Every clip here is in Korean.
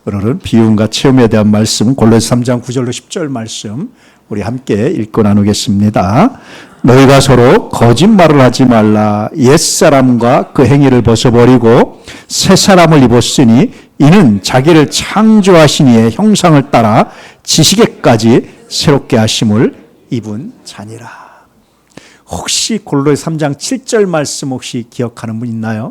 오늘은 비유과 체험에 대한 말씀, 골로새 3장 9절로 10절 말씀 우리 함께 읽고 나누겠습니다. 너희가 서로 거짓말을 하지 말라. 옛사람과 그 행위를 벗어버리고 새 사람을 입었으니 이는 자기를 창조하신 이의 형상을 따라 지식에까지 새롭게 하심을 입은 자니라. 혹시 골로새 3장 7절 말씀 혹시 기억하는 분 있나요?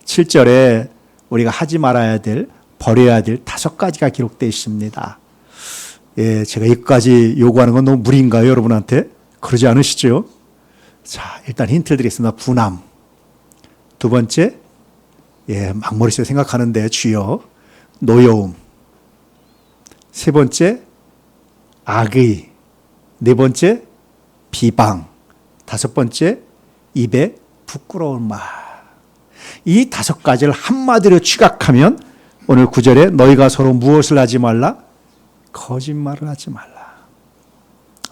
7절에 우리가 하지 말아야 될, 버려야 될 5가지가 기록되어 있습니다. 예, 제가 여기까지 요구하는 건 너무 무리인가요, 여러분한테? 그러지 않으시죠? 자, 일단 힌트를 드리겠습니다. 분함. 두 번째, 막 머릿속에 생각하는데 주여, 노여움. 세 번째, 악의. 네 번째, 비방. 다섯 번째, 입에 부끄러운 말. 이 5가지를 한마디로 취각하면 오늘 9절에 너희가 서로 무엇을 하지 말라? 거짓말을 하지 말라.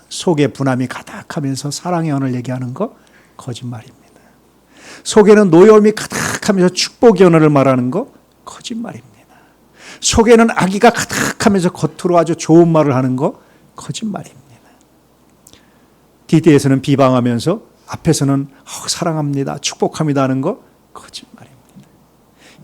속에 분함이 가득하면서 사랑의 언어를 얘기하는 거 거짓말입니다. 속에는 노여움이 가득하면서 축복의 언어를 말하는 거 거짓말입니다. 속에는 악의가 가득하면서 겉으로 아주 좋은 말을 하는 거 거짓말입니다. 뒤에서는 비방하면서 앞에서는 사랑합니다, 축복합니다 하는 거 거짓말입니다.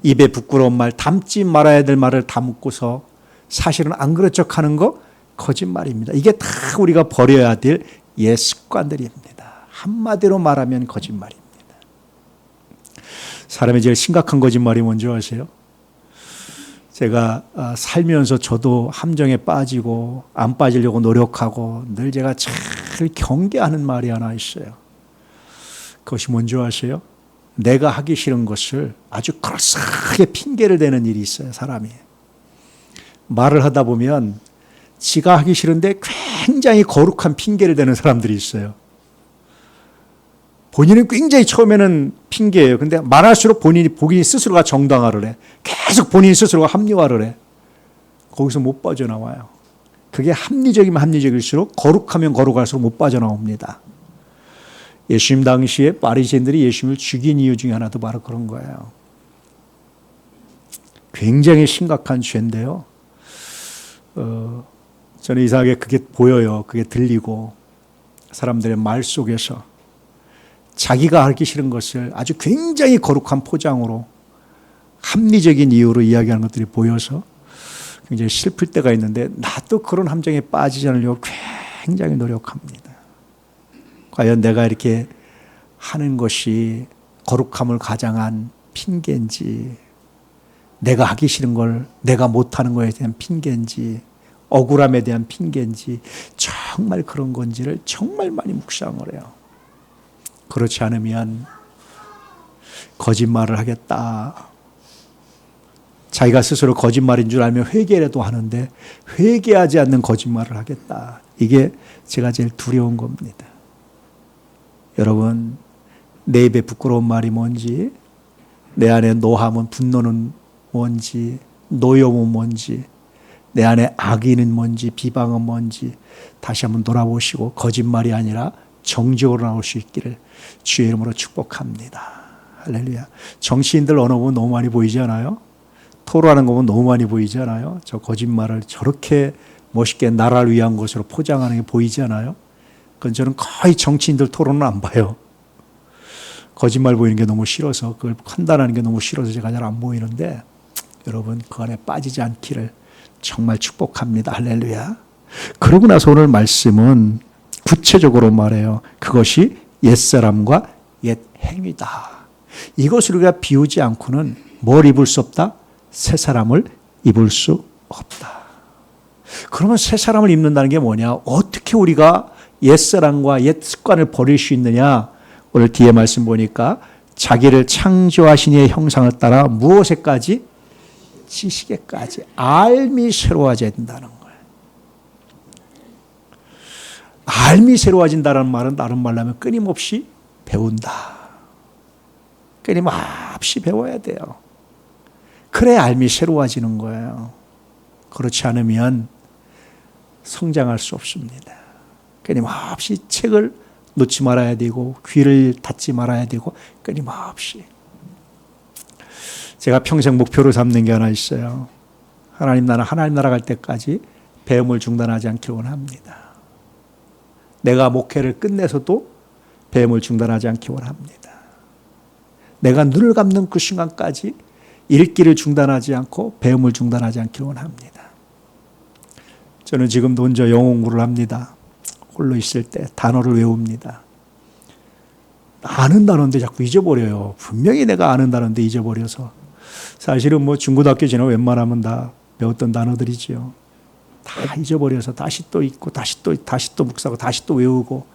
입에 부끄러운 말, 담지 말아야 될 말을 담고서 사실은 안 그런 척하는 거 거짓말입니다. 이게 다 우리가 버려야 될 옛 습관들입니다. 한마디로 말하면 거짓말입니다. 사람의 제일 심각한 거짓말이 뭔지 아세요? 제가 살면서 저도 함정에 빠지고 안 빠지려고 노력하고 늘 제가 잘 경계하는 말이 하나 있어요. 그것이 뭔지 아세요? 내가 하기 싫은 것을 아주 그럴싸하게 핑계를 대는 일이 있어요, 사람이. 말을 하다 보면 지가 하기 싫은데 굉장히 거룩한 핑계를 대는 사람들이 있어요. 본인은 굉장히 처음에는 핑계예요. 근데 말할수록 본인이 스스로가 정당화를 해. 계속 본인 스스로가 합리화를 해. 거기서 못 빠져나와요. 그게 합리적이면 합리적일수록 거룩하면 거룩할수록 못 빠져나옵니다. 예수님 당시에 바리새인들이 예수님을 죽인 이유 중에 하나도 바로 그런 거예요. 굉장히 심각한 죄인데요. 저는 이상하게 그게 보여요. 그게 들리고 사람들의 말 속에서 자기가 하기 싫은 것을 아주 굉장히 거룩한 포장으로 합리적인 이유로 이야기하는 것들이 보여서 굉장히 슬플 때가 있는데 나도 그런 함정에 빠지지 않으려고 굉장히 노력합니다. 과연 내가 이렇게 하는 것이 거룩함을 가장한 핑계인지, 내가 하기 싫은 걸 내가 못하는 것에 대한 핑계인지, 억울함에 대한 핑계인지, 정말 그런 건지를 정말 많이 묵상을 해요. 그렇지 않으면 거짓말을 하겠다. 자기가 스스로 거짓말인 줄 알면 회개라도 하는데 회개하지 않는 거짓말을 하겠다. 이게 제가 제일 두려운 겁니다. 여러분, 내 입에 부끄러운 말이 뭔지, 내 안에 노함은, 분노는 뭔지, 노여움은 뭔지, 내 안에 악의는 뭔지, 비방은 뭔지 다시 한번 돌아보시고 거짓말이 아니라 정직으로 나올 수 있기를 주의 이름으로 축복합니다. 할렐루야. 정치인들 언어 보면 너무 많이 보이지 않아요? 토로하는 거 보면 너무 많이 보이지 않아요? 저 거짓말을 저렇게 멋있게 나라를 위한 것으로 포장하는 게 보이지 않아요? 그건 저는 거의 정치인들 토론은 안 봐요. 거짓말 보이는 게 너무 싫어서, 그걸 판단하는 게 너무 싫어서 제가 잘 안 보이는데, 여러분 그 안에 빠지지 않기를 정말 축복합니다. 할렐루야. 그러고 나서 오늘 말씀은 구체적으로 말해요. 그것이 옛사람과 옛 행위다. 이것을 우리가 비우지 않고는 뭘 입을 수 없다? 새 사람을 입을 수 없다. 그러면 새 사람을 입는다는 게 뭐냐? 어떻게 우리가 옛사람과 옛 습관을 버릴 수 있느냐? 오늘 뒤에 말씀 보니까 자기를 창조하신 이의 형상을 따라 무엇에까지? 지식에까지. 알미 새로워진다는 거예요. 알미 새로워진다는 말은 다른 말로 하면 끊임없이 배운다. 끊임없이 배워야 돼요. 그래 알미 새로워지는 거예요. 그렇지 않으면 성장할 수 없습니다. 끊임없이 책을 놓지 말아야 되고 귀를 닫지 말아야 되고 끊임없이. 제가 평생 목표로 삼는 게 하나 있어요. 하나님 나라 갈 때까지 배움을 중단하지 않기를 원합니다. 내가 목회를 끝내서도 배움을 중단하지 않기 원합니다. 내가 눈을 감는 그 순간까지 읽기를 중단하지 않고 배움을 중단하지 않기를 원합니다. 저는 지금도 혼자 영어 공부를 합니다. 홀로 있을 때 단어를 외웁니다. 아는 단어인데 자꾸 잊어버려요. 분명히 내가 아는 단어인데 잊어버려서. 사실은 뭐 중고등학교 지나고 웬만하면 다 배웠던 단어들이지요. 다 잊어버려서 다시 또 읽고 다시 또 묵상하고 다시 또 외우고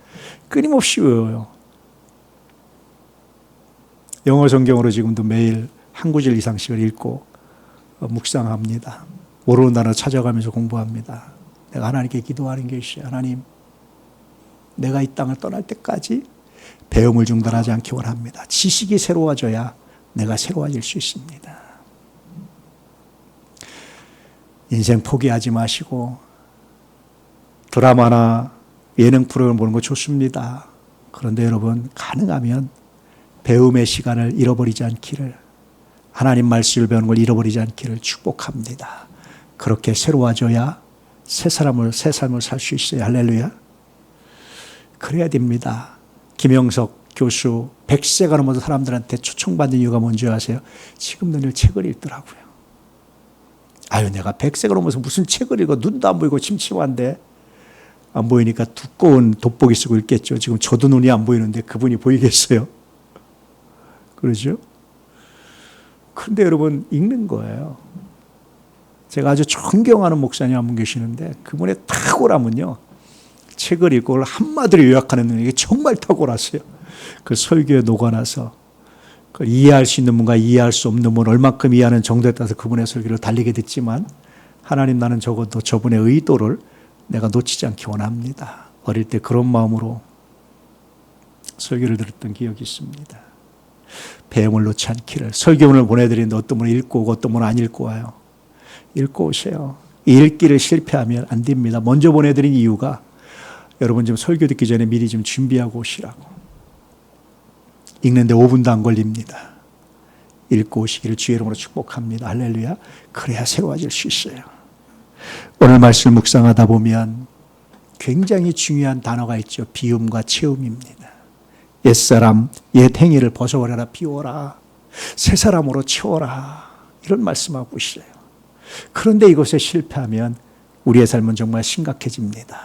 끊임없이 외워요. 영어 성경으로 지금도 매일 한 구절 이상씩을 읽고 묵상합니다. 모르는 단어 찾아가면서 공부합니다. 내가 하나님께 기도하는 게 있어요. 하나님, 내가 이 땅을 떠날 때까지 배움을 중단하지 않기 원합니다. 지식이 새로워져야 내가 새로워질 수 있습니다. 인생 포기하지 마시고 드라마나 예능 프로그램 보는 거 좋습니다. 그런데 여러분, 가능하면 배움의 시간을 잃어버리지 않기를, 하나님 말씀을 배우는 걸 잃어버리지 않기를 축복합니다. 그렇게 새로워져야 새 삶을 살 수 있어요. 할렐루야. 그래야 됩니다. 김영석 교수 100세가 넘어서 사람들한테 초청받는 이유가 뭔지 아세요? 지금 늘 책을 읽더라고요. 아유, 내가 100세가 넘어서 무슨 책을 읽어. 눈도 안 보이고 침침한데. 안 보이니까 두꺼운 돋보기 쓰고 읽겠죠. 지금 저도 눈이 안 보이는데 그분이 보이겠어요? 그러죠? 그런데 여러분, 읽는 거예요. 제가 아주 존경하는 목사님 한 분 계시는데 그분의 탁월함은요, 책을 읽고 한마디로 요약하는 능력이 정말 탁월하세요. 그 설교에 녹아나서 그걸 이해할 수 있는 분과 이해할 수 없는 분, 얼만큼 이해하는 정도에 따라서 그분의 설교를 달리게 됐지만, 하나님, 나는 적어도 저분의 의도를 내가 놓치지 않기 원합니다. 어릴 때 그런 마음으로 설교를 들었던 기억이 있습니다. 배움을 놓지 않기를. 설교문을 보내드리는데 어떤 분은 읽고 오고 어떤 분은 안 읽고 와요. 읽고 오세요. 읽기를 실패하면 안 됩니다. 먼저 보내드린 이유가 여러분 좀 설교 듣기 전에 미리 좀 준비하고 오시라고. 읽는데 5분도 안 걸립니다. 읽고 오시기를 주의 이름으로 축복합니다. 할렐루야. 그래야 새로워질 수 있어요. 오늘 말씀 묵상하다 보면 굉장히 중요한 단어가 있죠. 비움과 채움입니다. 옛사람, 옛 행위를 벗어버려라, 비워라. 새 사람으로 채워라. 이런 말씀하고 있어요. 그런데 이것에 실패하면 우리의 삶은 정말 심각해집니다.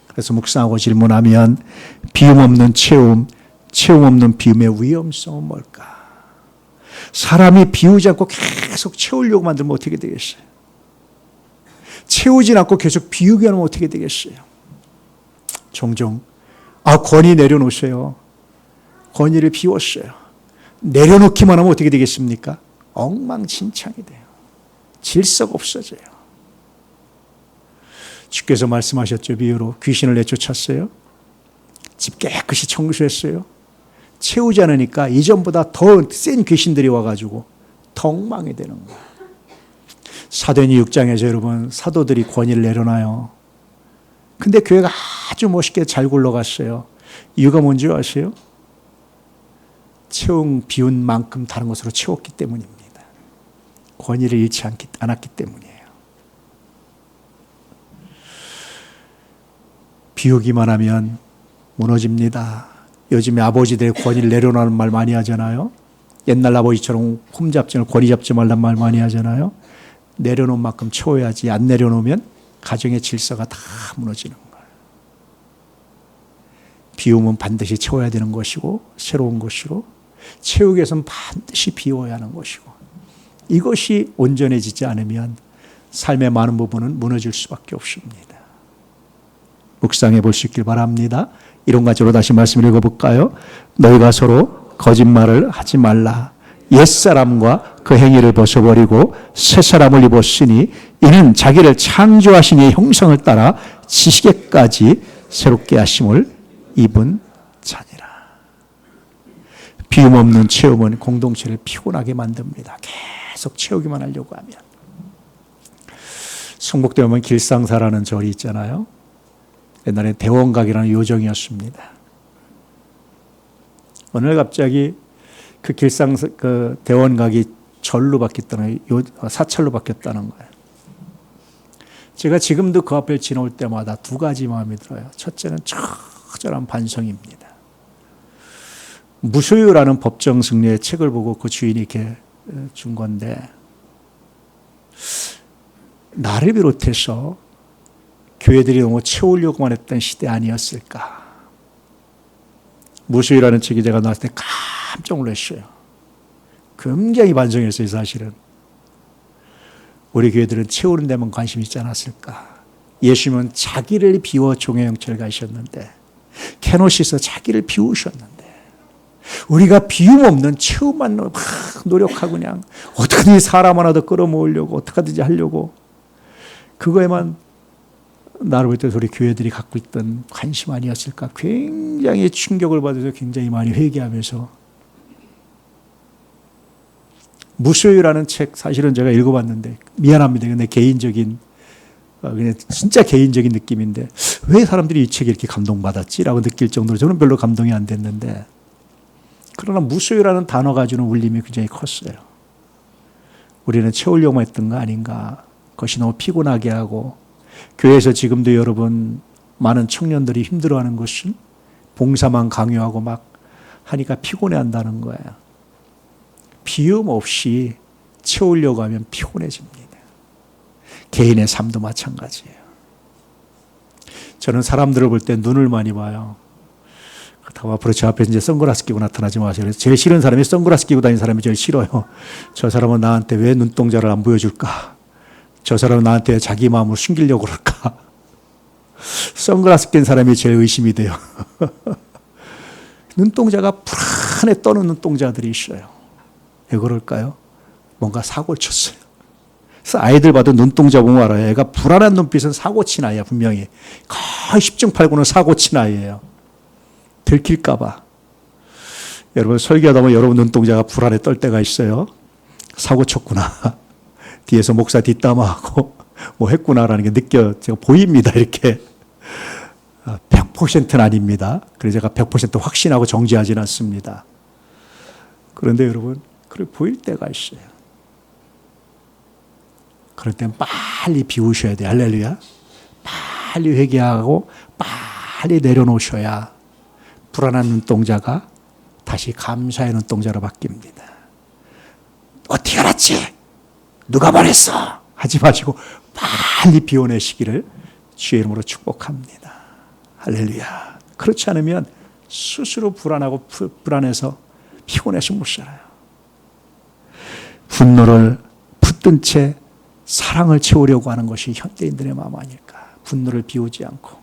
그래서 묵상하고 질문하면 비움 없는 채움, 채움 없는 비움의 위험성은 뭘까? 사람이 비우지 않고 계속 채우려고 만들면 어떻게 되겠어요? 채우지 않고 계속 비우게 하면 어떻게 되겠어요? 종종 권위 내려놓으세요. 권위를 비웠어요. 내려놓기만 하면 어떻게 되겠습니까? 엉망진창이 돼요. 질서가 없어져요. 주께서 말씀하셨죠. 비유로 귀신을 내쫓았어요. 집 깨끗이 청소했어요. 채우지 않으니까 이전보다 더 센 귀신들이 와가지고 더 엉망이 되는 거예요. 사도행전 6장에서 여러분, 사도들이 권위를 내려놔요. 근데 교회가 아주 멋있게 잘 굴러갔어요. 이유가 뭔지 아세요? 비운 만큼 다른 것으로 채웠기 때문입니다. 권위를 잃지 않았기 때문이에요. 비우기만 하면 무너집니다. 요즘에 아버지들의 권위를 내려놓는 말 많이 하잖아요. 옛날 아버지처럼 홈 잡지 말고 권위 잡지 말란 말 많이 하잖아요. 내려놓은 만큼 채워야지. 안 내려놓으면 가정의 질서가 다 무너지는 거예요. 비움은 반드시 채워야 되는 것이고 새로운 것이고, 채우기 위해서는 반드시 비워야 하는 것이고, 이것이 온전해지지 않으면 삶의 많은 부분은 무너질 수밖에 없습니다. 묵상해 볼 수 있길 바랍니다. 이런 가지로 다시 말씀을 읽어볼까요? 너희가 서로 거짓말을 하지 말라. 옛사람과 그 행위를 벗어버리고 새 사람을 입었으니 이는 자기를 창조하신 이의 형상을 따라 지식에까지 새롭게 하심을 입은 자니라. 비움 없는 채움은 공동체를 피곤하게 만듭니다. 계속 채우기만 하려고 하면. 성북대 오면 길상사라는 절이 있잖아요. 옛날에 대원각이라는 요정이었습니다. 어느 날 갑자기 그 대원각이 절로 바뀌었다는, 사찰로 바뀌었다는 거예요. 제가 지금도 그 앞을 지나올 때마다 두 가지 마음이 들어요. 첫째는 처절한 반성입니다. 무소유라는 법정 승리의 책을 보고 그 주인이 이렇게 준 건데, 나를 비롯해서 교회들이 너무 채우려고만 했던 시대 아니었을까. 무소유라는 책이 제가 나왔을 때 깜짝 놀랐어요. 굉장히 반성했어요, 사실은. 우리 교회들은 채우는 데만 관심이 있지 않았을까. 예수님은 자기를 비워 종의 형체를 가셨는데, 케노시에서 자기를 비우셨는데, 우리가 비움 없는 채움만 막 노력하고 그냥 어떻게든지 사람 하나 더 끌어모으려고 어떻게든지 하려고, 그거에만 나를 볼 때 우리 교회들이 갖고 있던 관심 아니었을까. 굉장히 충격을 받아서 굉장히 많이 회개하면서. 무소유라는 책 사실은 제가 읽어봤는데 미안합니다. 근데 개인적인, 그냥 진짜 개인적인 느낌인데 왜 사람들이 이 책에 이렇게 감동받았지라고 느낄 정도로 저는 별로 감동이 안 됐는데, 그러나 무소유라는 단어가 주는 울림이 굉장히 컸어요. 우리는 채우려고 했던 거 아닌가. 그것이 너무 피곤하게 하고, 교회에서 지금도 여러분 많은 청년들이 힘들어하는 것은 봉사만 강요하고 막 하니까 피곤해한다는 거예요. 비움 없이 채우려고 하면 피곤해집니다. 개인의 삶도 마찬가지예요. 저는 사람들을 볼 때 눈을 많이 봐요. 그렇다고 앞으로 제 앞에 이제 선글라스 끼고 나타나지 마세요. 그래서 제일 싫은 사람이 선글라스 끼고 다니는 사람이 제일 싫어요. 저 사람은 나한테 왜 눈동자를 안 보여줄까? 저 사람은 나한테 자기 마음을 숨기려고 그럴까? 선글라스 낀 사람이 제일 의심이 돼요. 눈동자가 불안해 떠는 눈동자들이 있어요. 왜 그럴까요? 뭔가 사고를 쳤어요. 그래서 아이들 봐도 눈동자 보면 알아요. 애가 불안한 눈빛은 사고 친 아이야, 분명히. 거의 10중 8구는 사고 친 아이예요. 들킬까 봐. 여러분 설교하다 보면 여러분 눈동자가 불안해 떨 때가 있어요. 사고 쳤구나. 뒤에서 목사 뒷담화하고 뭐 했구나라는 게 제가 보입니다. 이렇게. 100%는 아닙니다. 그래서 제가 100% 확신하고 정지하지는 않습니다. 그런데 여러분, 그렇게 보일 때가 있어요. 그럴 땐 빨리 비우셔야 돼요. 할렐루야. 빨리 회개하고 빨리 내려놓으셔야 불안한 눈동자가 다시 감사의 눈동자로 바뀝니다. 어떻게 알았지? 누가 말했어? 하지 마시고 빨리 비워내시기를 주의 이름으로 축복합니다. 할렐루야. 그렇지 않으면 스스로 불안하고 불안해서 피곤해서 못 살아요. 분노를 붙든 채 사랑을 채우려고 하는 것이 현대인들의 마음 아닐까. 분노를 비우지 않고,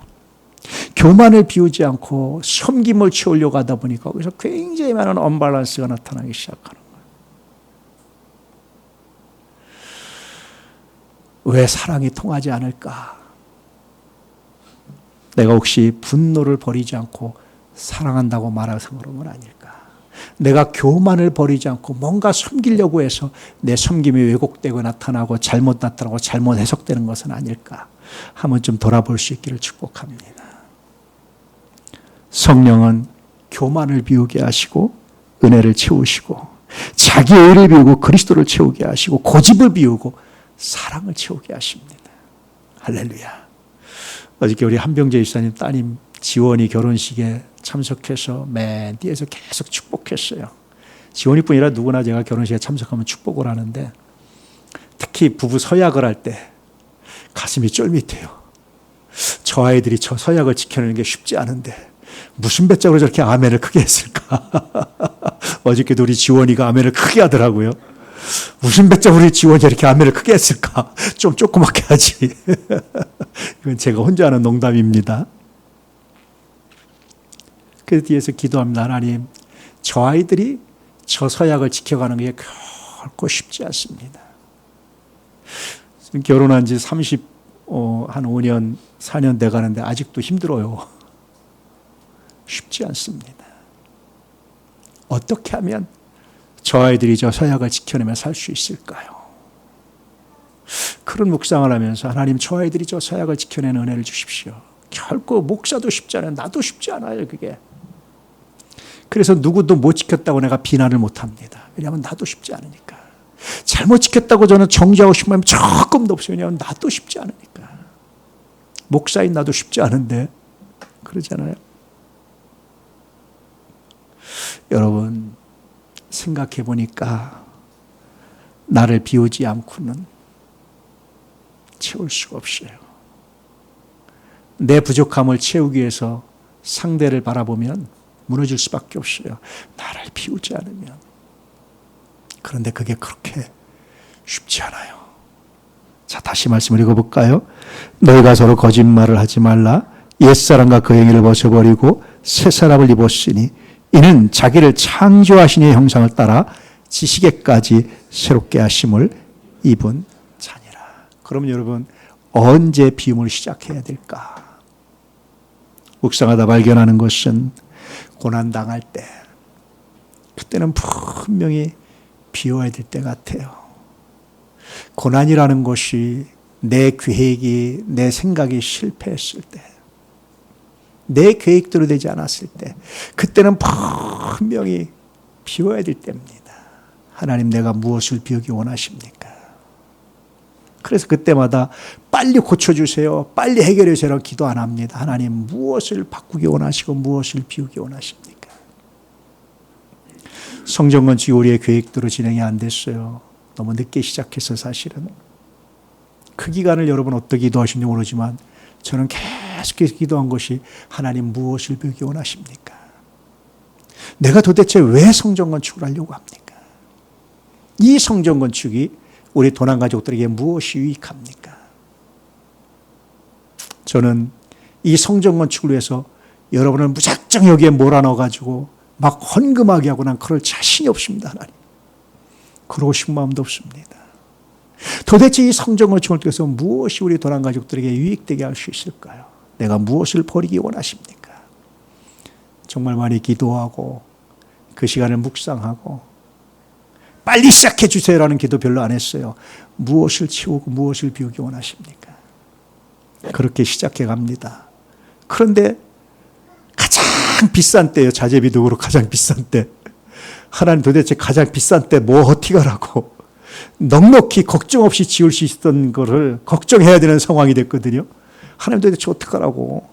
교만을 비우지 않고 섬김을 채우려고 하다 보니까 거기서 굉장히 많은 언밸런스가 나타나기 시작하는 거예요. 왜 사랑이 통하지 않을까? 내가 혹시 분노를 버리지 않고 사랑한다고 말해서 그런 건 아닐까? 내가 교만을 버리지 않고 뭔가 섬기려고 해서 내 섬김이 왜곡되고 나타나고 잘못 나타나고 잘못 해석되는 것은 아닐까? 한번 좀 돌아볼 수 있기를 축복합니다. 성령은 교만을 비우게 하시고 은혜를 채우시고 자기의 의를 비우고 그리스도를 채우게 하시고 고집을 비우고 사랑을 채우게 하십니다. 할렐루야. 어저께 우리 한병재 집사님 따님 지원이 결혼식에 참석해서 맨 뒤에서 계속 축복했어요. 지원이뿐 아니라 누구나 제가 결혼식에 참석하면 축복을 하는데 특히 부부 서약을 할 때 가슴이 쫄깃해요. 저 아이들이 저 서약을 지켜내는 게 쉽지 않은데 무슨 배짱으로 저렇게 아멘을 크게 했을까? 어저께도 우리 지원이가 아멘을 크게 하더라고요. 무슨 배짱으로 우리 지원이 이렇게 아멘을 크게 했을까? 좀 조그맣게 하지. 이건 제가 혼자 하는 농담입니다. 그 뒤에서 기도합니다. 하나님, 저 아이들이 저 서약을 지켜가는 게 결코 쉽지 않습니다. 결혼한 지 한 5년, 4년 돼 가는데 아직도 힘들어요. 쉽지 않습니다. 어떻게 하면 저 아이들이 저 서약을 지켜내며 살 수 있을까요? 그런 묵상을 하면서 하나님, 저 아이들이 저 서약을 지켜내는 은혜를 주십시오. 결코 목사도 쉽지 않아요. 나도 쉽지 않아요, 그게. 그래서 누구도 못 지켰다고 내가 비난을 못 합니다. 왜냐하면 나도 쉽지 않으니까. 잘못 지켰다고 저는 정죄하고 싶으면 조금도 없어요. 왜냐하면 나도 쉽지 않으니까. 목사인 나도 쉽지 않은데 그러잖아요. 여러분 생각해 보니까 나를 비우지 않고는 채울 수가 없어요. 내 부족함을 채우기 위해서 상대를 바라보면 무너질 수밖에 없어요. 나를 비우지 않으면. 그런데 그게 그렇게 쉽지 않아요. 자, 다시 말씀을 읽어볼까요? 너희가 서로 거짓말을 하지 말라. 옛사람과 그 행위를 벗어버리고 새 사람을 입었으니 이는 자기를 창조하신 이의 형상을 따라 지식에까지 새롭게 하심을 입은 자니라. 그럼 여러분 언제 비움을 시작해야 될까? 묵상하다 발견하는 것은 고난당할 때, 그때는 분명히 비워야 될 때 같아요. 고난이라는 것이 내 계획이, 내 생각이 실패했을 때, 내 계획대로 되지 않았을 때, 그때는 분명히 비워야 될 때입니다. 하나님, 내가 무엇을 비우기 원하십니까? 그래서 그때마다 빨리 고쳐주세요, 빨리 해결해 주세요라고 기도 안 합니다. 하나님, 무엇을 바꾸기 원하시고 무엇을 비우기 원하십니까? 성전 건축이 우리의 계획대로 진행이 안 됐어요. 너무 늦게 시작해서 사실은. 그 기간을 여러분 어떻게 기도하시는지 모르지만 저는 계속해서 기도한 것이 하나님, 무엇을 비우기 원하십니까? 내가 도대체 왜 성전 건축을 하려고 합니까? 이 성전 건축이 우리 도난 가족들에게 무엇이 유익합니까? 저는 이 성전 건축을 위해서 여러분을 무작정 여기에 몰아넣어가지고 막 헌금하게 하고 난 그럴 자신이 없습니다. 하나님. 그러고 싶은 마음도 없습니다. 도대체 이 성전 건축을 통해서 무엇이 우리 도난 가족들에게 유익되게 할 수 있을까요? 내가 무엇을 버리기 원하십니까? 정말 많이 기도하고 그 시간을 묵상하고 빨리 시작해 주세요라는 기도 별로 안 했어요. 무엇을 치우고 무엇을 비우기 원하십니까? 그렇게 시작해 갑니다. 그런데 가장 비싼 때예요. 자재비도 가장 비싼 때. 하나님, 도대체 가장 비싼 때 뭐 어떻게하라고 넉넉히 걱정 없이 지을 수 있었던 거를 걱정해야 되는 상황이 됐거든요. 하나님, 도대체 어떡하라고.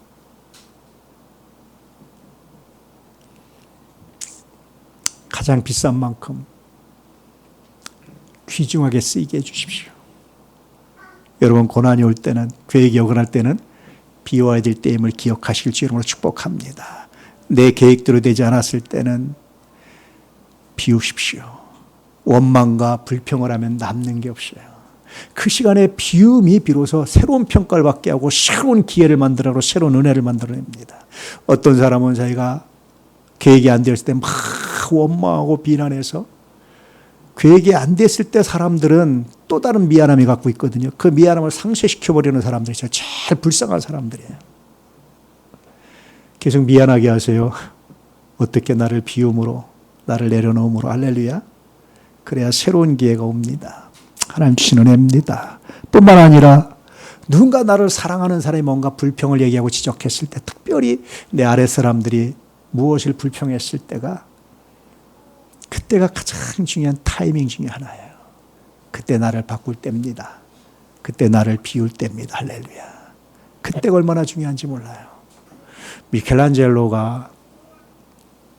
가장 비싼 만큼 귀중하게 쓰이게 해주십시오. 여러분, 고난이 올 때는, 계획이 어긋날 때는 비워야 될 때임을 기억하실 줄 이름으로 축복합니다. 내 계획대로 되지 않았을 때는 비우십시오. 원망과 불평을 하면 남는 게 없어요. 그 시간에 비움이 비로소 새로운 평가를 받게 하고 새로운 기회를 만들어내고 새로운 은혜를 만들어냅니다. 어떤 사람은 자기가 계획이 안 되었을 때 막 원망하고 비난해서, 계획이 안 됐을 때 사람들은 또 다른 미안함이 갖고 있거든요. 그 미안함을 상쇄시켜버리는 사람들이 제일 불쌍한 사람들이에요. 계속 미안하게 하세요. 어떻게 나를 비움으로, 나를 내려놓음으로. 할렐루야. 그래야 새로운 기회가 옵니다. 하나님 주신 은혜입니다. 뿐만 아니라 누군가 나를 사랑하는 사람이 뭔가 불평을 얘기하고 지적했을 때, 특별히 내 아래 사람들이 무엇을 불평했을 때가, 그때가 가장 중요한 타이밍 중에 하나예요. 그때 나를 바꿀 때입니다. 그때 나를 비울 때입니다. 할렐루야. 그때가 얼마나 중요한지 몰라요. 미켈란젤로가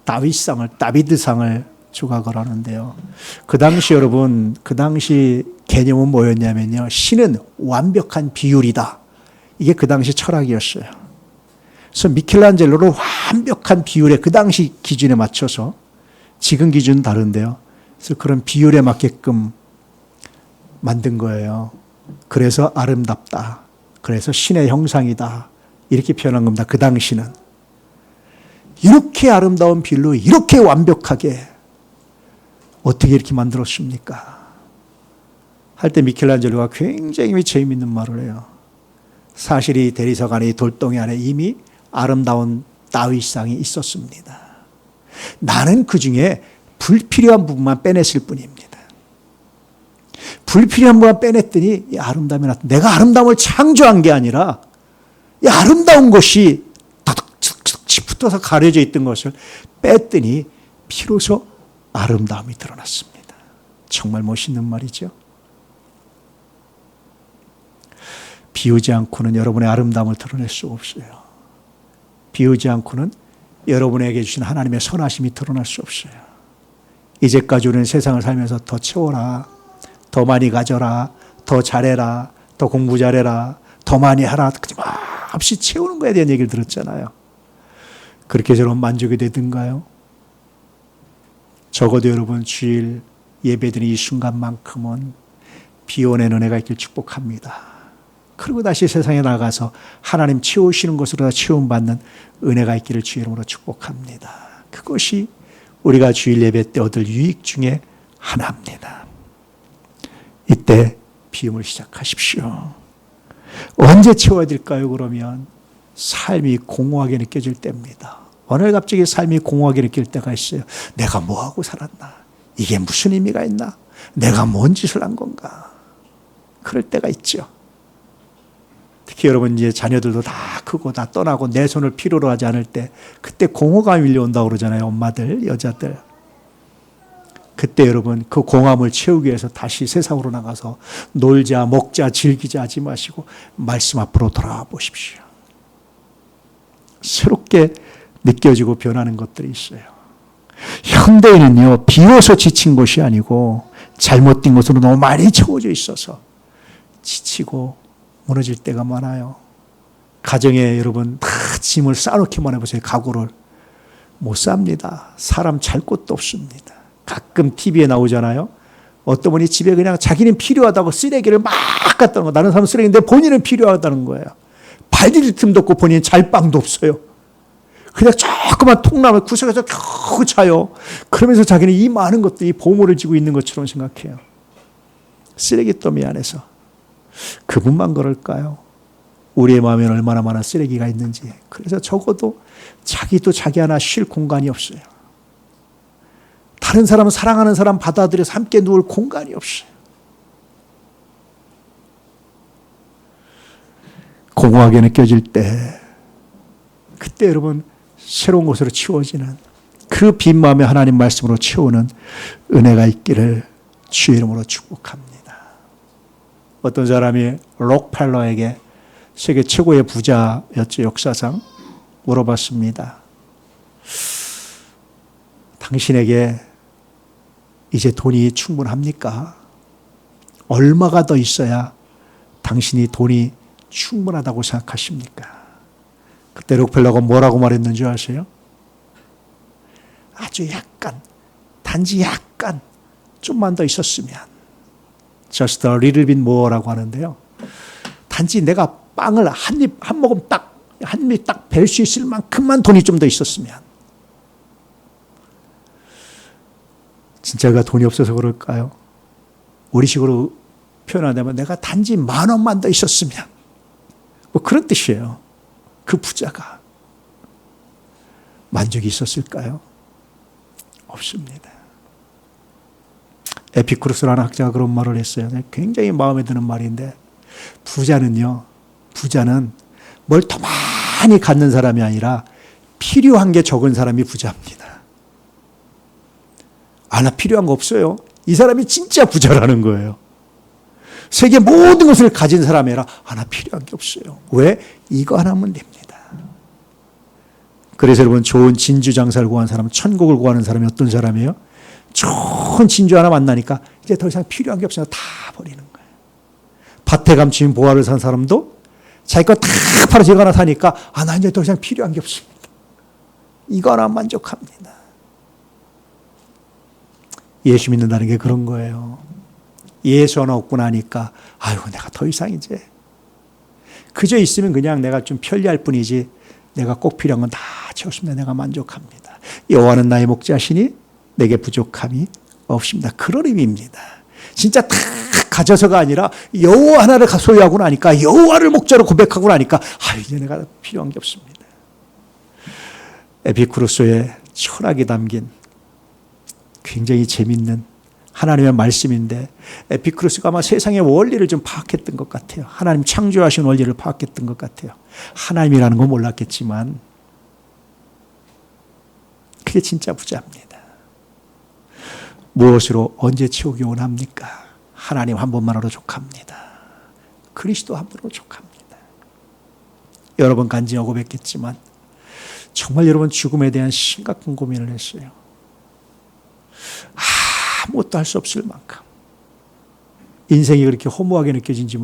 다비드상을 조각을 하는데요. 그 당시 여러분, 그 당시 개념은 뭐였냐면요. 신은 완벽한 비율이다. 이게 그 당시 철학이었어요. 그래서 미켈란젤로는 완벽한 비율에, 그 당시 기준에 맞춰서, 지금 기준은 다른데요. 그래서 그런 비율에 맞게끔 만든 거예요. 그래서 아름답다. 그래서 신의 형상이다. 이렇게 표현한 겁니다. 그 당시는. 이렇게 아름다운 비율로 이렇게 완벽하게 어떻게 이렇게 만들었습니까? 할 때 미켈란젤로가 굉장히 재미있는 말을 해요. 사실 이 대리석 안에, 이 돌덩이 안에 이미 아름다운 다윗상이 있었습니다. 나는 그 중에 불필요한 부분만 빼냈을 뿐입니다. 불필요한 부분만 빼냈더니 이 아름다움이 나타나. 내가 아름다움을 창조한 게 아니라 이 아름다운 것이 툭툭툭 붙어서 가려져 있던 것을 뺐더니 비로소 아름다움이 드러났습니다. 정말 멋있는 말이죠. 비우지 않고는 여러분의 아름다움을 드러낼 수가 없어요. 비우지 않고는 여러분에게 주신 하나님의 선하심이 드러날 수 없어요. 이제까지 우리는 세상을 살면서 더 채워라, 더 많이 가져라, 더 잘해라, 더 공부 잘해라, 더 많이 하라, 끊임없이 채우는 거에 대한 얘기를 들었잖아요. 그렇게 여러분 만족이 되든가요? 적어도 여러분 주일 예배드린 이 순간만큼은 비워낸 은혜가 있길 축복합니다. 그리고 다시 세상에 나가서 하나님 채우시는 것으로 채움받는 은혜가 있기를 주의 이름으로 축복합니다. 그것이 우리가 주일 예배 때 얻을 유익 중에 하나입니다. 이때 비움을 시작하십시오. 언제 채워야 될까요? 그러면 삶이 공허하게 느껴질 때입니다. 어느 갑자기 삶이 공허하게 느낄 때가 있어요. 내가 뭐하고 살았나? 이게 무슨 의미가 있나? 내가 뭔 짓을 한 건가? 그럴 때가 있죠. 특히 여러분 이제 자녀들도 다 크고 다 떠나고 내 손을 필요로 하지 않을 때 그때 공허감이 밀려온다고 그러잖아요. 엄마들, 여자들. 그때 여러분 그 공허함을 채우기 위해서 다시 세상으로 나가서 놀자, 먹자, 즐기자 하지 마시고 말씀 앞으로 돌아와 보십시오. 새롭게 느껴지고 변하는 것들이 있어요. 현대인은요, 비워서 지친 것이 아니고 잘못된 것으로 너무 많이 채워져 있어서 지치고 무너질 때가 많아요. 가정에 여러분 다 짐을 쌓아놓기만 해보세요. 가구를. 못 쌉니다. 사람 잘 곳도 없습니다. 가끔 TV에 나오잖아요. 어떤 분이 집에 그냥 자기는 필요하다고 쓰레기를 막 갖다 놓은 거. 다른 사람은 쓰레기인데 본인은 필요하다는 거예요. 발 디딜 틈도 없고 본인은 잘 방도 없어요. 그냥 조그만 통나무 구석에서 겨우 자요. 그러면서 자기는 이 많은 것들이 보물을 지고 있는 것처럼 생각해요. 쓰레기더미 안에서. 그분만 그럴까요? 우리의 마음에는 얼마나 많은 쓰레기가 있는지. 그래서 적어도 자기도 자기 하나 쉴 공간이 없어요. 다른 사람은 사랑하는 사람 받아들여서 함께 누울 공간이 없어요. 공허하게 느껴질 때 그때 여러분 새로운 것으로 치워지는 그 빈 마음에 하나님 말씀으로 채우는 은혜가 있기를 주의 이름으로 축복합니다. 어떤 사람이 록펠러에게 세계 최고의 부자였죠. 역사상 물어봤습니다. 당신에게 이제 돈이 충분합니까? 얼마가 더 있어야 당신이 돈이 충분하다고 생각하십니까? 그때 록펠러가 뭐라고 말했는지 아세요? 아주 약간, 단지 약간, 좀만 더 있었으면. Just a little bit more라고 하는데요. 단지 내가 빵을 한 모금 딱, 한 입 딱 벨 수 있을 만큼만 돈이 좀 더 있었으면. 진짜 그가 돈이 없어서 그럴까요? 우리식으로 표현하자면 내가 단지 10,000원만 더 있었으면. 뭐 그런 뜻이에요. 그 부자가. 만족이 있었을까요? 없습니다. 에피쿠로스라는 학자가 그런 말을 했어요. 굉장히 마음에 드는 말인데 부자는 뭘 더 많이 갖는 사람이 아니라 필요한 게 적은 사람이 부자입니다. 나 필요한 거 없어요. 이 사람이 진짜 부자라는 거예요. 세계 모든 것을 가진 사람이 아니라 나 필요한 게 없어요. 왜? 이거 하나면 됩니다. 그래서 여러분 좋은 진주 장사를 구하는 사람, 천국을 구하는 사람이 어떤 사람이에요? 좋은 진주 하나 만나니까 이제 더 이상 필요한 게 없어요. 다 버리는 거예요. 밭에 감추인 보화를 산 사람도 자기 거 다 팔아서 이거 하나 사니까 나 이제 더 이상 필요한 게 없습니다. 이거 하나 만족합니다. 예수 믿는다는 게 그런 거예요. 예수 하나 얻고 나니까 내가 더 이상 이제 그저 있으면 그냥 내가 좀 편리할 뿐이지 내가 꼭 필요한 건 다 채웠습니다. 내가 만족합니다. 여호와는 나의 목자시니 내게 부족함이 없습니다. 그런 의미입니다. 진짜 다 가져서가 아니라 여호와 하나를 소유하고 나니까 여호와를 목자로 고백하고 나니까 이제 내가 필요한 게 없습니다. 에피쿠로스의 철학이 담긴 굉장히 재밌는 하나님의 말씀인데 에피쿠로스가 아마 세상의 원리를 좀 파악했던 것 같아요. 하나님 창조하신 원리를 파악했던 것 같아요. 하나님이라는 건 몰랐겠지만 그게 진짜 부자입니다. 무엇으로 언제 채우기 원합니까? 하나님 한 분만으로 족합니다. 그리스도 한 분으로 족합니다. 여러 번 간증하고 뵙겠지만 정말 여러분 죽음에 대한 심각한 고민을 했어요. 아무것도 할 수 없을 만큼 인생이 그렇게 허무하게 느껴진지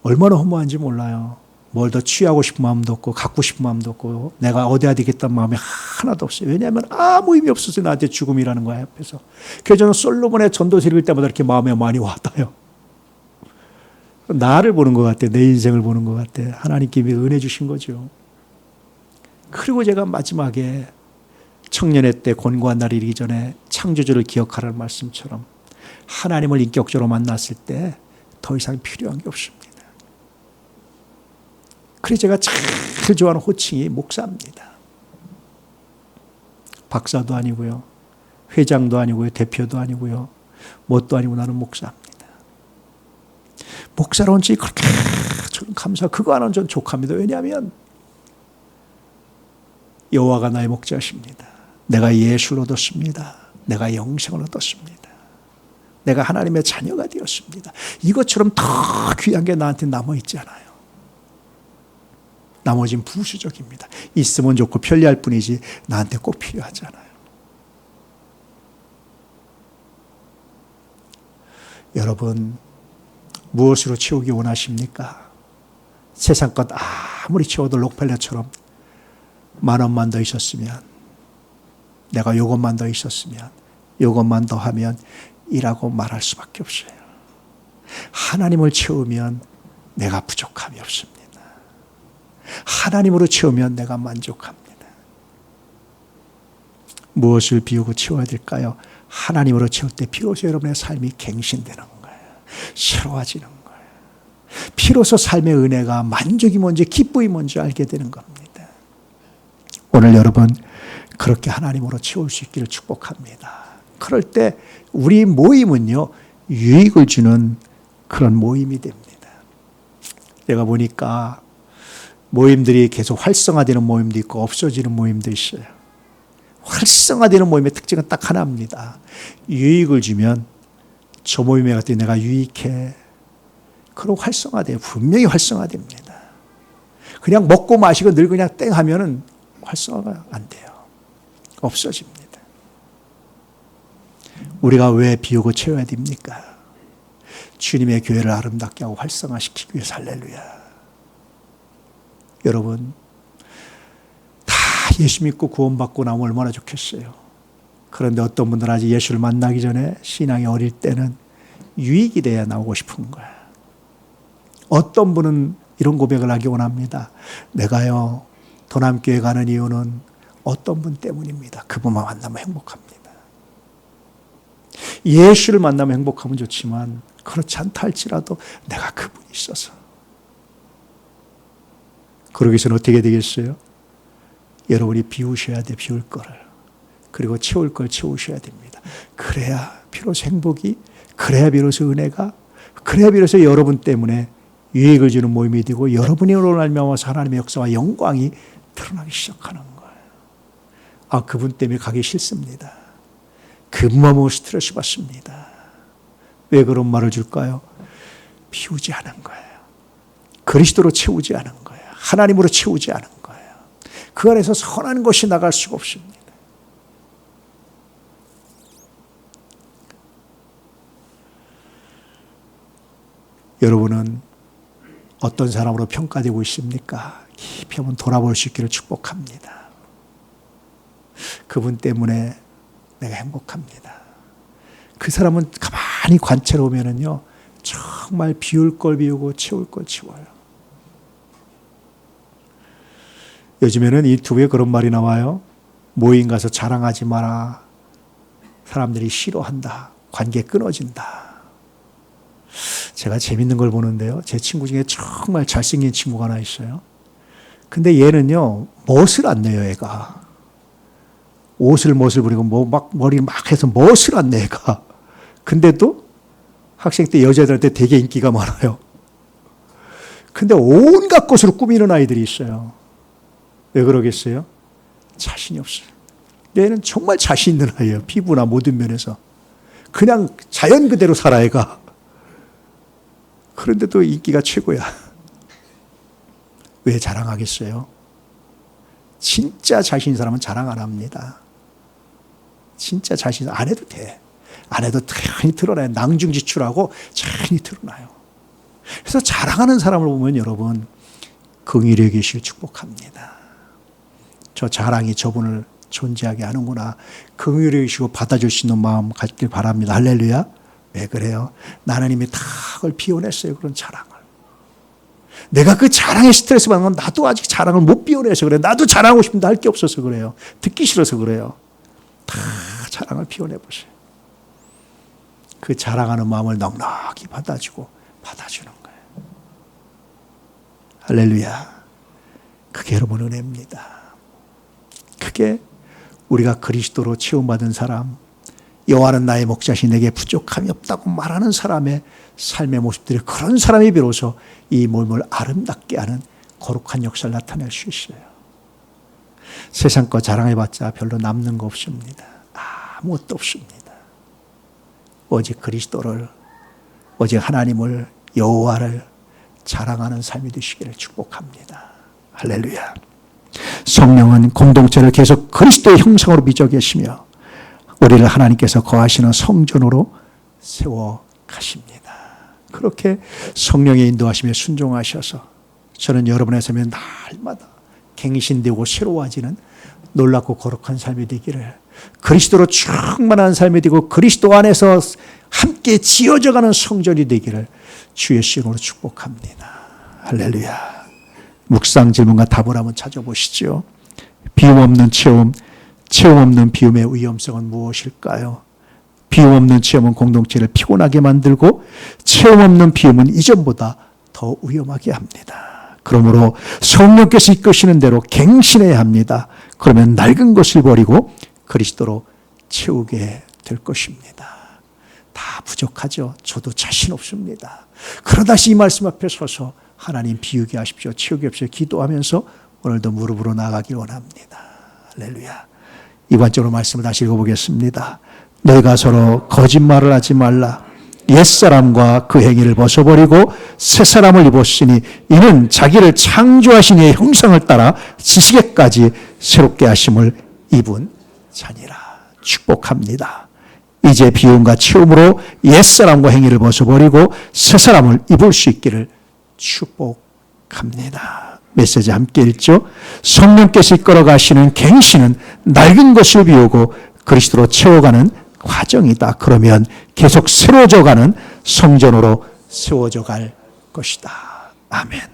얼마나 허무한지 몰라요. 뭘 더 취하고 싶은 마음도 없고 갖고 싶은 마음도 없고 내가 얻어야 되겠다는 마음이 하나도 없어요. 왜냐하면 아무 의미 없어서 나한테 죽음이라는 거야 옆에서. 그래서 저는 솔로몬의 전도 드릴 때마다 이렇게 마음에 많이 와닿아요. 나를 보는 것 같아. 내 인생을 보는 것 같아. 하나님께 은혜 주신 거죠. 그리고 제가 마지막에 청년회 때 곤고한 날이 이르기 전에 창조주를 기억하라는 말씀처럼 하나님을 인격적으로 만났을 때 더 이상 필요한 게 없습니다. 그래서 제가 제일 좋아하는 호칭이 목사입니다. 박사도 아니고요. 회장도 아니고요. 대표도 아니고요. 뭣도 아니고 나는 목사입니다. 목사로 온 지 그렇게 저는 그거 하나는 전 족합니다. 왜냐하면 여호와가 나의 목자십니다. 내가 예수를 얻었습니다. 내가 영생을 얻었습니다. 내가 하나님의 자녀가 되었습니다. 이것처럼 더 귀한 게 나한테 남아있지 않아요. 나머진 부수적입니다. 있으면 좋고 편리할 뿐이지 나한테 꼭 필요하지 않아요. 여러분 무엇으로 채우기 원하십니까? 세상 것 아무리 채워도 록펠러처럼 10,000원만 더 있었으면, 내가 요것만 더 있었으면, 요것만 더 하면 이라고 말할 수밖에 없어요. 하나님을 채우면 내가 부족함이 없습니다. 하나님으로 채우면 내가 만족합니다. 무엇을 비우고 채워야 될까요? 하나님으로 채울 때 비로소 여러분의 삶이 갱신되는 거예요. 새로워지는 거예요. 비로소 삶의 은혜가 만족이 뭔지 기쁨이 뭔지 알게 되는 겁니다. 오늘 여러분 그렇게 하나님으로 채울 수 있기를 축복합니다. 그럴 때 우리 모임은요 유익을 주는 그런 모임이 됩니다. 제가 보니까 모임들이 계속 활성화되는 모임도 있고 없어지는 모임도 있어요. 활성화되는 모임의 특징은 딱 하나입니다. 유익을 주면 저 모임에 갔더니 내가 유익해. 그럼 활성화돼요. 분명히 활성화됩니다. 그냥 먹고 마시고 늘 그냥 땡 하면은 활성화가 안 돼요. 없어집니다. 우리가 왜 비우고 채워야 됩니까? 주님의 교회를 아름답게 하고 활성화시키기 위해서. 할렐루야. 여러분 다 예수 믿고 구원받고 나면 얼마나 좋겠어요. 그런데 어떤 분들은 아직 예수를 만나기 전에 신앙이 어릴 때는 유익이 돼야 나오고 싶은 거야. 어떤 분은 이런 고백을 하기 원합니다. 내가요 도남교회 가는 이유는 어떤 분 때문입니다. 그분만 만나면 행복합니다. 예수를 만나면 행복하면 좋지만 그렇지 않다 할지라도 내가 그분이 있어서. 그러기 위해서는 어떻게 되겠어요? 여러분이 비우셔야 돼. 비울 거를. 그리고 채울 걸 채우셔야 됩니다. 그래야 비로소 행복이, 그래야 비로소 은혜가, 그래야 비로소 여러분 때문에 유익을 주는 모임이 되고 여러분이 말미암아서 하나님의 역사와 영광이 드러나기 시작하는 거예요. 아, 그분 때문에 가기 싫습니다. 그분만 스트레스 받습니다. 왜 그런 말을 줄까요? 비우지 않은 거예요. 그리스도로 채우지 않은 거예요. 하나님으로 채우지 않은 거예요. 그 안에서 선한 것이 나갈 수가 없습니다. 여러분은 어떤 사람으로 평가되고 있습니까? 깊이 한번 돌아볼 수 있기를 축복합니다. 그분 때문에 내가 행복합니다. 그 사람은 가만히 관찰해 보면은요, 정말 비울 걸 비우고 채울 걸 채워요. 요즘에는 유튜브에 그런 말이 나와요. 모임 가서 자랑하지 마라. 사람들이 싫어한다. 관계 끊어진다. 제가 재밌는 걸 보는데요. 제 친구 중에 정말 잘생긴 친구가 하나 있어요. 근데 얘는요, 멋을 안 내요, 애가. 옷을 멋을 부리고 머리 막 해서 멋을 안 내, 애가. 근데도 학생 때 여자들한테 되게 인기가 많아요. 근데 온갖 것으로 꾸미는 아이들이 있어요. 왜 그러겠어요? 자신이 없어요. 얘는 정말 자신 있는 아이예요. 피부나 모든 면에서. 그냥 자연 그대로 살아, 애가. 그런데도 인기가 최고야. 왜 자랑하겠어요? 진짜 자신인 사람은 자랑 안 합니다. 진짜 자신 안 해도 돼. 안 해도 조용히 드러나요. 낭중지출하고 조용히 드러나요. 그래서 자랑하는 사람을 보면 여러분 긍휼히 여기시길 축복합니다. 저 자랑이 저분을 존재하게 하는구나. 긍휼히 여기시고 받아줄 수 있는 마음 갖길 바랍니다. 할렐루야. 왜 그래요? 나는 이미 다 그걸 비워냈어요. 그런 자랑을. 내가 그 자랑에 스트레스 받는 건 나도 아직 자랑을 못 비워내서 그래요. 나도 자랑하고 싶은데 할 게 없어서 그래요. 듣기 싫어서 그래요. 다 자랑을 비워내보세요. 그 자랑하는 마음을 넉넉히 받아주고 받아주는 거예요. 할렐루야. 그게 여러분 은혜입니다. 그게 우리가 그리스도로 체험받은 사람, 여호와는 나의 목자시 내게 부족함이 없다고 말하는 사람의 삶의 모습들이 그런 사람이 비로소 이 몸을 아름답게 하는 거룩한 역사를 나타낼 수 있어요. 세상 거 자랑해봤자 별로 남는 거 없습니다. 아무것도 없습니다. 오직 그리스도를, 오직 하나님을, 여호와를 자랑하는 삶이 되시기를 축복합니다. 할렐루야. 성령은 공동체를 계속 그리스도의 형상으로 빚어 계시며 우리를 하나님께서 거하시는 성전으로 세워 가십니다. 그렇게 성령의 인도하심에 순종하셔서 저는 여러분의 삶에 날마다 갱신되고 새로워지는 놀랍고 거룩한 삶이 되기를, 그리스도로 충만한 삶이 되고 그리스도 안에서 함께 지어져가는 성전이 되기를 주의 이름으로 축복합니다. 할렐루야. 묵상 질문과 답을 한번 찾아보시죠. 비움 없는 체험, 체험 없는 비움의 위험성은 무엇일까요? 비움 없는 체험은 공동체를 피곤하게 만들고 체험 없는 비움은 이전보다 더 위험하게 합니다. 그러므로 성령께서 이끄시는 대로 갱신해야 합니다. 그러면 낡은 것을 버리고 그리스도로 채우게 될 것입니다. 다 부족하죠. 저도 자신 없습니다. 그러다 이 말씀 앞에 서서 하나님 비우게 하십시오, 채우게 하십시오 기도하면서 오늘도 무릎으로 나가길 원합니다. 할렐루야. 이관적으로 말씀을 다시 읽어보겠습니다. 너희가 서로 거짓말을 하지 말라. 옛사람과 그 행위를 벗어버리고 새사람을 입었으니 이는 자기를 창조하신 이의 형상을 따라 지식에까지 새롭게 하심을 입은 자니라. 축복합니다. 이제 비움과 채움으로 옛사람과 행위를 벗어버리고 새사람을 입을 수 있기를 축복합니다. 메시지 함께 읽죠. 성령께서 이끌어 가시는 갱신은 낡은 것을 비우고 그리스도로 채워가는 과정이다. 그러면 계속 새로워져가는 성전으로 세워져 갈 것이다. 아멘.